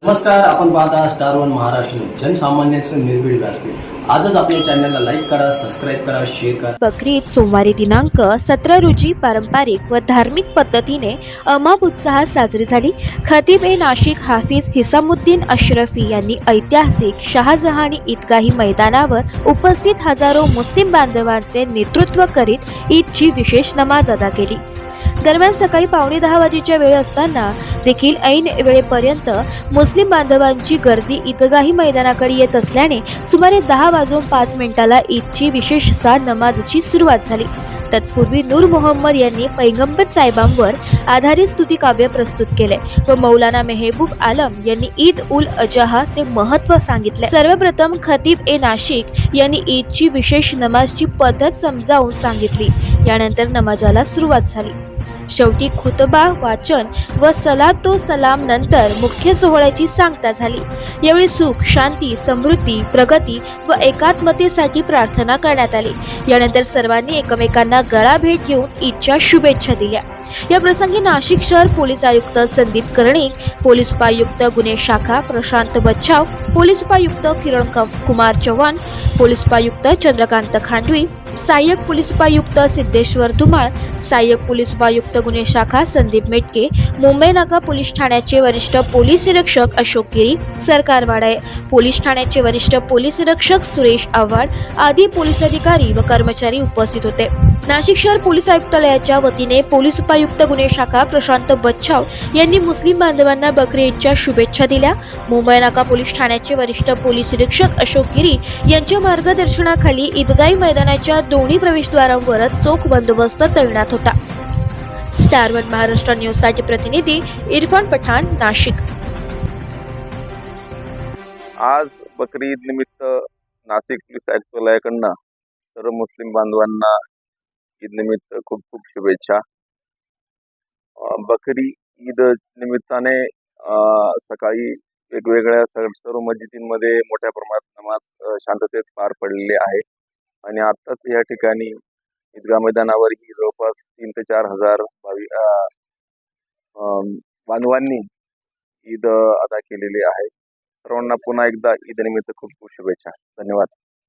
नमस्कार, आपण पाहता स्टार वन महाराष्ट्र न्यूज, जनसामान्यांचं निर्भीड व्यासपीठ। आजच आपल्या चॅनलला लाईक करा, सबस्क्राईब करा, शेअर करा। बकरी ईद सोमवारी दिनांक 17 रोजी पारंपरिक व धार्मिक पद्धतीने अमाप उत्साहात साजरी झाली। खतीब ए नाशिक हाफिज हिसामुद्दीन अशरफी यांनी ऐतिहासिक शहाजहानी ईदगाही मैदानावर उपस्थित हजारो मुस्लिम बांधवांचे नेतृत्व करीत ईदची विशेष नमाज अदा केली। दरम्यान सकाळी 9:15 वाजेच्या वेळ असताना देखील ऐन वेळेपर्यंत मुस्लिम बांधवांची गर्दी ईदगाही मैदानाकडे येत असल्याने सुमारे 10:05 ईदची विशेष नमाजची सुरुवात झाली। तत्पूर्वी नूर मोहम्मद यांनी पैगंबर साहेबांवर आधारित स्तुती काव्य प्रस्तुत केले व मौलाना मेहबूब आलम यांनी ईद उल अजहाचे महत्त्व सांगितले। सर्वप्रथम खतीब ए नाशिक यांनी ईदची विशेष नमाजची पद्धत समजावून सांगितली। यानंतर नमाजाला सुरुवात झाली। शेवटी खुतबा वाचन व सलातो सलाम नंतर मुख्य सोहळ्याची सांगता झाली। यावेळी सुख, शांती, समृद्धी, प्रगती व एकात्मतेसाठी प्रार्थना करण्यात आली। यानंतर सर्वांनी एकमेकांना गळा भेट घेऊन ईदच्या शुभेच्छा दिल्या। या प्रसंगी नाशिक शहर पोलीस आयुक्त संदीप कर्णिक, पोलीस उपायुक्त गुन्हे शाखा प्रशांत बच्छाव, पोलीस उपायुक्त किरण कुमार चव्हाण, पोलीस उपायुक्त चंद्रकांत खांडवी, सहाय्यक पोलीस उपायुक्त सिद्धेश्वर धुमाळ, सहाय्यक पोलीस उपायुक्त गुन्हे शाखा संदीप मेटके, मुंबई नाका पोलीस ठाण्याचे वरिष्ठ पोलीस निरीक्षक अशोक गिरी, सरकारवाडा पोलीस ठाण्याचे वरिष्ठ पोलीस निरीक्षक सुरेश आव्हाड आदी पोलीस अधिकारी व कर्मचारी उपस्थित होते। नाशिक शहर पोलीस आयुक्तालयाच्या वतीने पोलीस उपायुक्त गुन्हे शाखा प्रशांत बच्छाव यांनी मुस्लिम बांधवांना बकरी ईदच्या शुभेच्छा दिल्या। मुंबई नाका पोलीस ठाण्याचे वरिष्ठ पोलीस निरीक्षक अशोक गिरी यांच्या मार्गदर्शनाखाली ईदगाही मैदानाच्या दोन्ही प्रवेशद्वारांवर चोख बंदोबस्त तैनात होता। स्टार वन महाराष्ट्र न्यूज साठी प्रतिनिधी इरफान पठाण, नाशिक। आज बकरी ईद निमित्त नाशिक पोलीस आयुक्तालयाकडून सर्व मुस्लिम बांधवांना ईद निमित्त खूप खूप शुभेच्छा। बकरी ईद निमित्ताने सकाळी वेगवेगळ्या सर्व मस्जिदींमध्ये मोठ्या प्रमाणात नमाज शांततेत पार पडलेली आहे आणि आत्ताच या ठिकाणी ईदगाह मैदानावरही जवळपास 3 ते 4 हजार बांधवांनी ईद अदा केलेली आहे। सर्वांना पुन्हा एकदा ईद निमित्त खूप खूप शुभेच्छा। धन्यवाद।